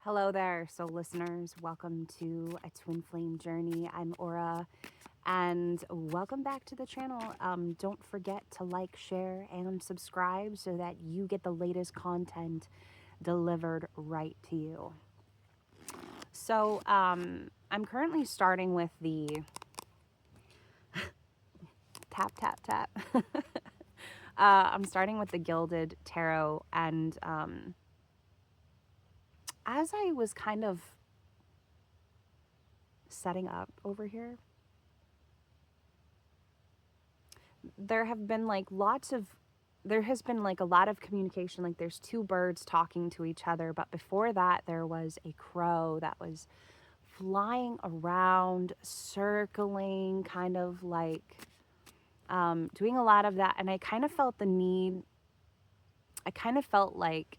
Hello there, so listeners, welcome to A Twin Flame Journey. I'm Aura, and welcome back to the channel. Don't forget to like, share, and subscribe so that you get the latest content delivered right to you. So, I'm currently starting with the tap, tap, tap. I'm starting with the Gilded Tarot, and as I was kind of setting up over here, there has been a lot of communication. Like there's two birds talking to each other, but before that there was a crow that was flying around, circling, kind of like doing a lot of that. And I kind of felt like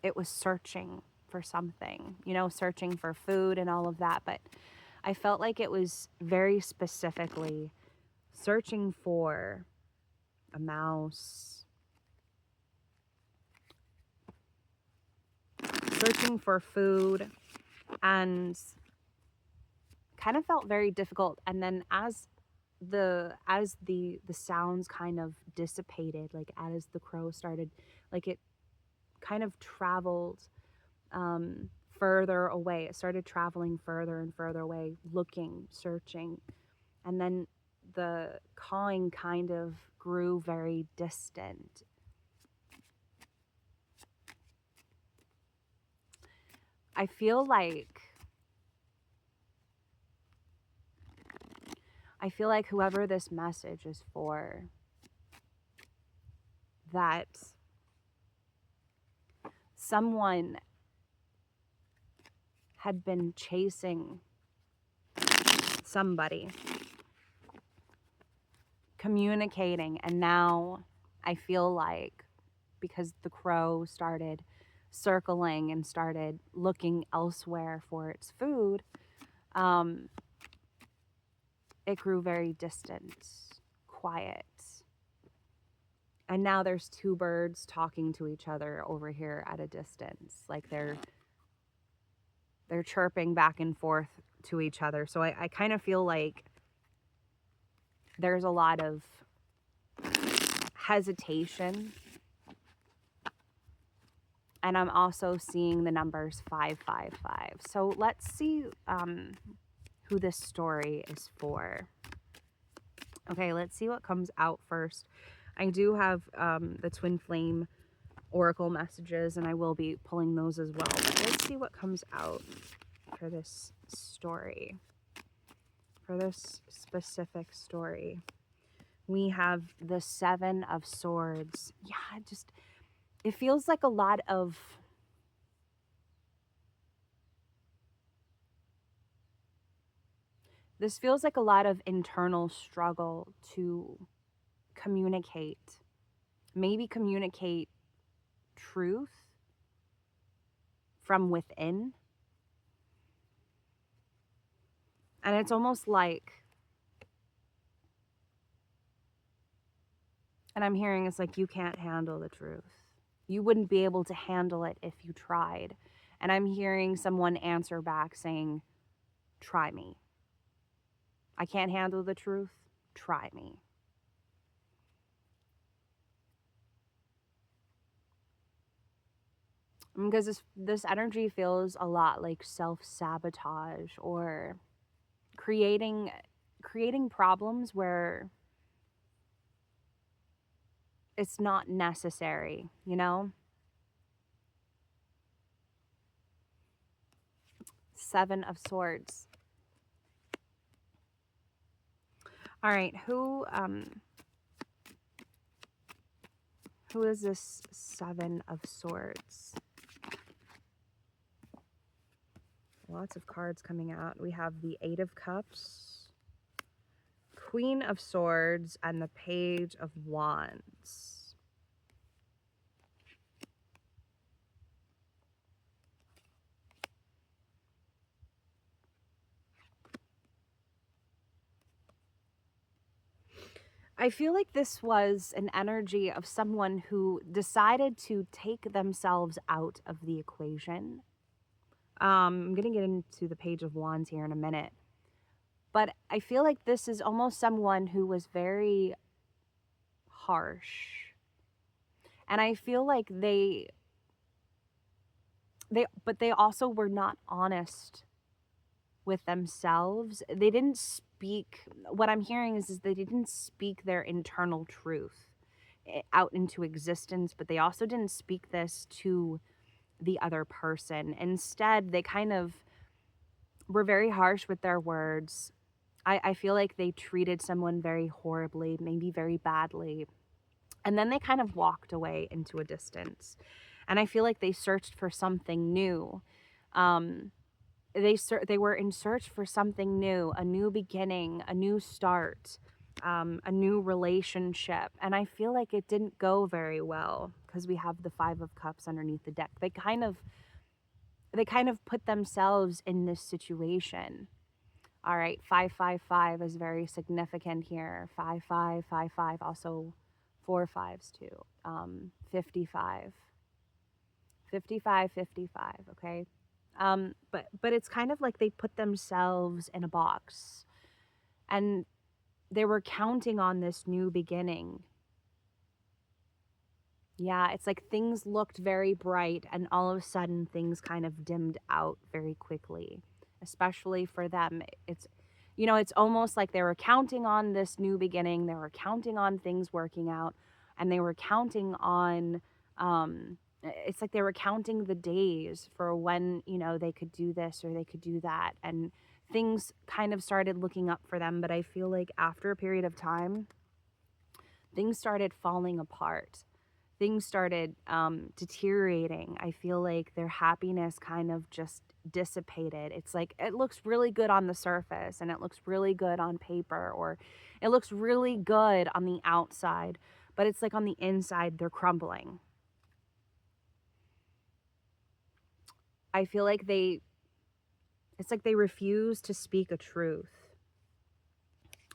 it was searching for something, searching for food and all of that. But I felt like it was very specifically searching for a mouse, searching for food, and kind of felt very difficult. And then as the sounds kind of dissipated, like as the crow started, like it kind of traveled further away. It started traveling further and further away, looking, searching, and then the cawing kind of grew very distant. I feel like whoever this message is for, that someone had been chasing somebody, communicating, and now I feel like because the crow started circling and started looking elsewhere for its food, it grew very distant, quiet. And now there's two birds talking to each other over here at a distance. Like they're chirping back and forth to each other. So I kind of feel like there's a lot of hesitation. And I'm also seeing the numbers 555. So let's see who this story is for. Okay, let's see what comes out first. I do have the Twin Flame Oracle messages, and I will be pulling those as well. But let's see what comes out for this story. For this specific story. We have the Seven of Swords. Yeah, it feels like a lot of this feels like a lot of internal struggle to communicate. Maybe communicate truth from within. And it's almost like, and I'm hearing it's like you can't handle the truth. You wouldn't be able to handle it if you tried. And I'm hearing someone answer back saying, try me. I can't handle the truth. Try me. Because this energy feels a lot like self-sabotage or creating problems where it's not necessary, Seven of Swords. All right, who is this Seven of Swords? Lots of cards coming out. We have the Eight of Cups, Queen of Swords, and the Page of Wands. I feel like this was an energy of someone who decided to take themselves out of the equation I'm going to get into the Page of Wands here in a minute. But I feel like this is almost someone who was very harsh. And I feel like they also were not honest with themselves. They didn't speak, what I'm hearing is they didn't speak their internal truth out into existence, but they also didn't speak this to the other person. Instead, they kind of were very harsh with their words. I feel like they treated someone very horribly, maybe very badly. And then they kind of walked away into a distance. And I feel like they searched for something new. They were in search for something new, a new beginning, a new start, a new relationship. And I feel like it didn't go very well because we have the Five of Cups underneath the deck. They kind of put themselves in this situation. All right, 555 is very significant here. 5555, also 4 5s too. 55, 55, 55. Okay. But it's kind of like they put themselves in a box, and they were counting on this new beginning. Yeah, it's like things looked very bright, and all of a sudden things kind of dimmed out very quickly, especially for them. It's, it's almost like they were counting on this new beginning. They were counting on things working out, and they were counting on, it's like they were counting the days for when, they could do this or they could do that. And things kind of started looking up for them. But I feel like after a period of time, things started falling apart. Things started deteriorating. I feel like their happiness kind of just dissipated. It's like it looks really good on the surface and it looks really good on paper, or it looks really good on the outside, but it's like on the inside they're crumbling. I feel like it's like they refuse to speak a truth,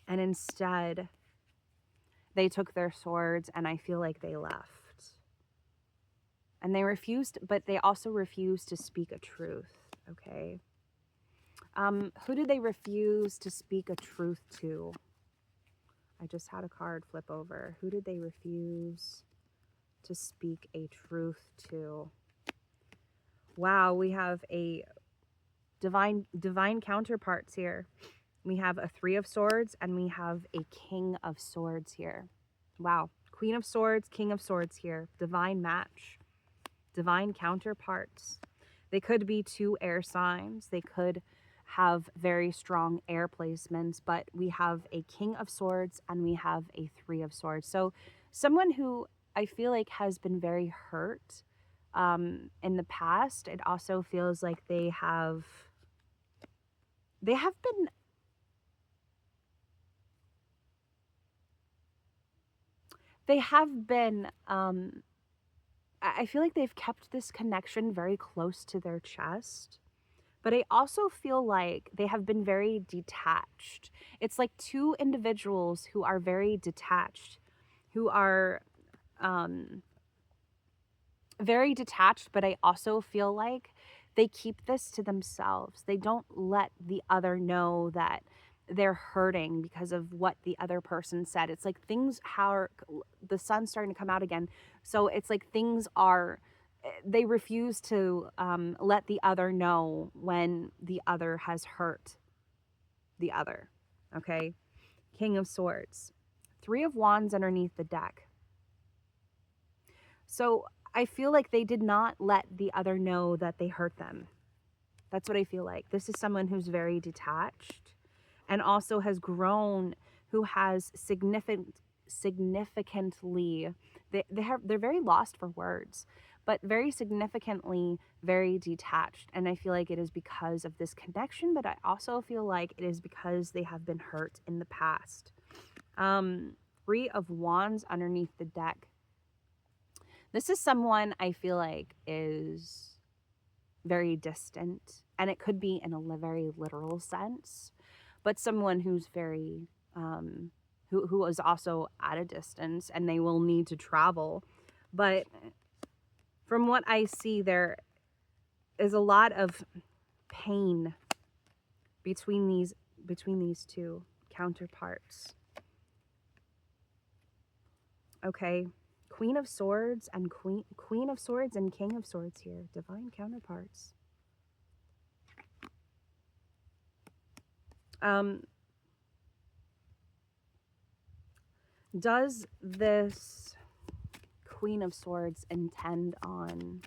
and instead they took their swords, and I feel like they left. And they refused, but they also refused to speak a truth, okay? Who did they refuse to speak a truth to? I just had a card flip over. Who did they refuse to speak a truth to? Wow, we have a divine counterparts here. We have a Three of Swords, and we have a King of Swords here. Wow, Queen of Swords, King of Swords here. Divine match. Divine counterparts. They could be two air signs. They could have very strong air placements, but we have a King of Swords and we have a Three of Swords. So someone who I feel like has been very hurt in the past. It also feels like they have been I feel like they've kept this connection very close to their chest, but I also feel like they have been very detached. It's like two individuals who are very detached, who are very detached, but I also feel like they keep this to themselves. They don't let the other know that they're hurting because of what the other person said. It's like the sun's starting to come out again. So it's like they refuse to let the other know when the other has hurt the other. Okay. King of Swords, Three of Wands underneath the deck. So I feel like they did not let the other know that they hurt them. That's what I feel like. This is someone who's very detached and also has grown, who has significantly, they're very lost for words, but very significantly very detached. And I feel like it is because of this connection, but I also feel like it is because they have been hurt in the past. Three of Wands underneath the deck. This is someone I feel like is very distant, and it could be in a very literal sense, but someone who's very, who is also at a distance, and they will need to travel. But from what I see, there is a lot of pain between these two counterparts. Okay, Queen of Swords and Queen of Swords and King of Swords here, divine counterparts. Does this Queen of Swords intend on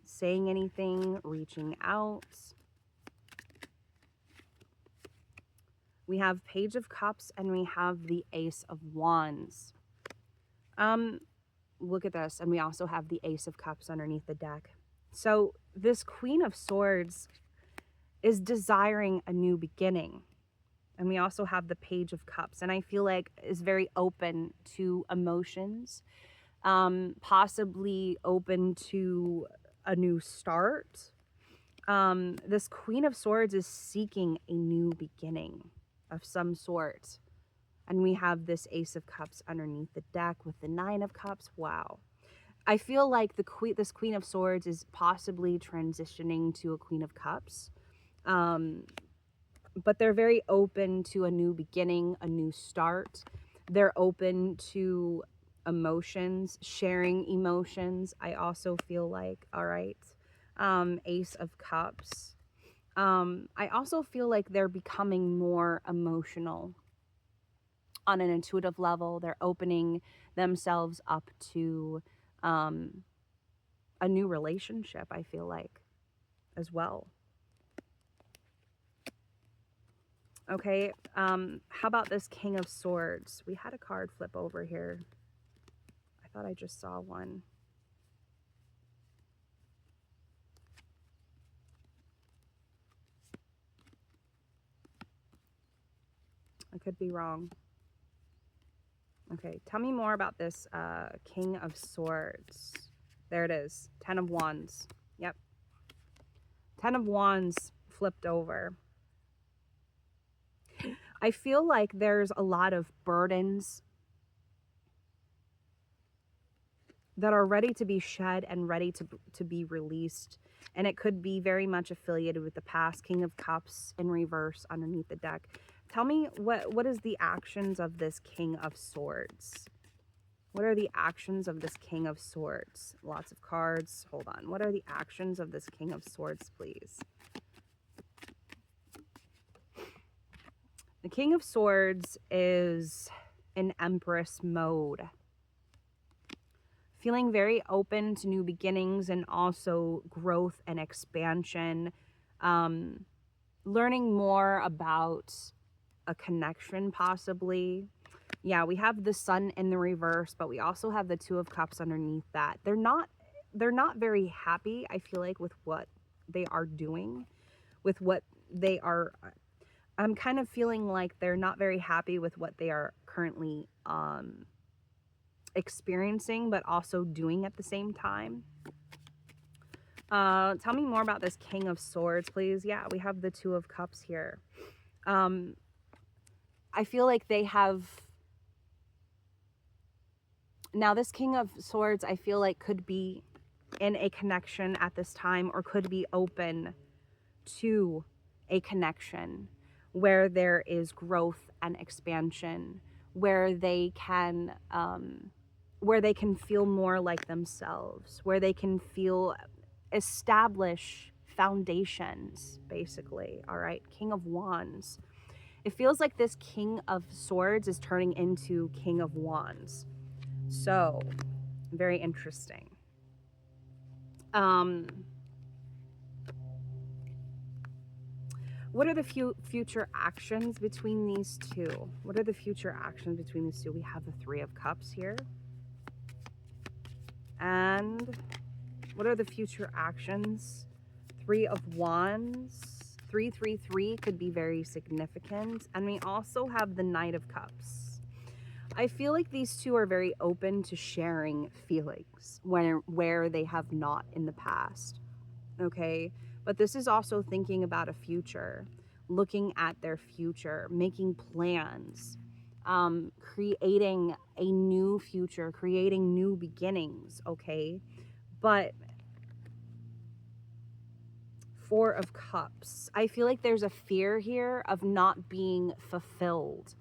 saying anything, reaching out? We have Page of Cups and we have the Ace of Wands. Look at this. And we also have the Ace of Cups underneath the deck. So this Queen of Swords is desiring a new beginning. And we also have the Page of Cups. And I feel like is very open to emotions. Possibly open to a new start. This Queen of Swords is seeking a new beginning of some sort. And we have this Ace of Cups underneath the deck with the Nine of Cups. Wow. I feel like this Queen of Swords is possibly transitioning to a Queen of Cups. But they're very open to a new beginning, a new start. They're open to emotions, sharing emotions. I also feel like, all right, Ace of Cups. I also feel like they're becoming more emotional on an intuitive level. They're opening themselves up to a new relationship, I feel like, as well. Okay, how about this King of Swords? We had a card flip over here. I thought I just saw one. I could be wrong. Okay, tell me more about this King of Swords. There it is, 10 of Wands. Yep. 10 of Wands flipped over. I feel like there's a lot of burdens that are ready to be shed and ready to be released. And it could be very much affiliated with the past. King of Cups in reverse underneath the deck. Tell me, what is the actions of this King of Swords? What are the actions of this King of Swords? Lots of cards. Hold on. What are the actions of this King of Swords, please? The King of Swords is in Empress mode. Feeling very open to new beginnings and also growth and expansion. Learning more about a connection, possibly. Yeah, we have the Sun in the reverse, but we also have the Two of Cups underneath that. They're not very happy, I feel like, with what they are doing, with what they are. I'm kind of feeling like they're not very happy with what they are currently experiencing, but also doing at the same time. Tell me more about this King of Swords, please. Yeah, we have the Two of Cups here. I feel like they have... Now, this King of Swords, I feel like could be in a connection at this time, or could be open to a connection where there is growth and expansion, where they can feel more like themselves, where they can establish foundations, basically. All right, King of Wands. It feels like this King of Swords is turning into King of Wands. So, very interesting. What are the future actions between these two? What are the future actions between these two? We have the Three of Cups here. And what are the future actions? Three of Wands. 333 could be very significant. And we also have the Knight of Cups. I feel like these two are very open to sharing feelings where they have not in the past. Okay? But this is also thinking about a future, looking at their future, making plans, creating a new future, creating new beginnings, okay? But Four of Cups. I feel like there's a fear here of not being fulfilled.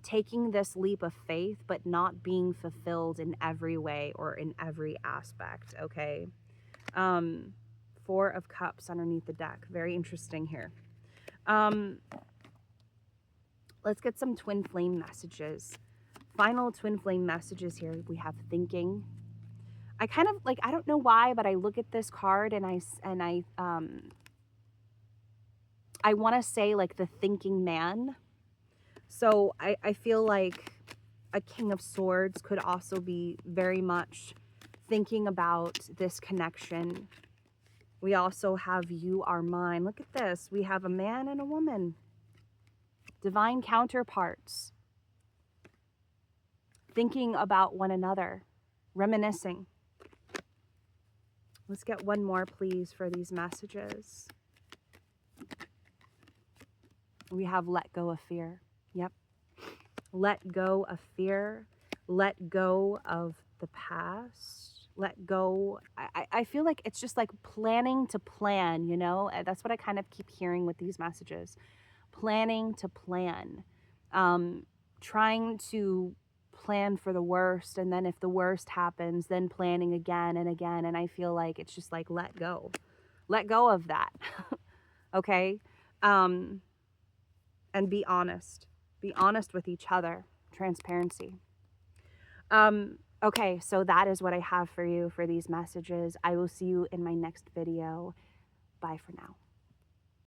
Taking this leap of faith, but not being fulfilled in every way or in every aspect, okay? Four of Cups underneath the deck. Very interesting here. Let's get some twin flame messages. Final twin flame messages here. We have thinking. I kind of like, I don't know why, but I look at this card and I want to say like the thinking man. So I feel like a King of Swords could also be very much thinking about this connection. We also have You Are Mine. Look at this. We have a man and a woman. Divine counterparts. Thinking about one another. Reminiscing. Let's get one more, please, for these messages. We have let go of fear. Yep. Let go of fear. Let go of the past. Let go. I feel like it's just like planning to plan, you know? That's what I kind of keep hearing with these messages. Planning to plan. Trying to plan for the worst, and then if the worst happens, then planning again and again. And I feel like it's just like, let go of that. Okay. And be honest with each other. Transparency. Okay, so that is what I have for you for these messages. I will see you in my next video. Bye for now.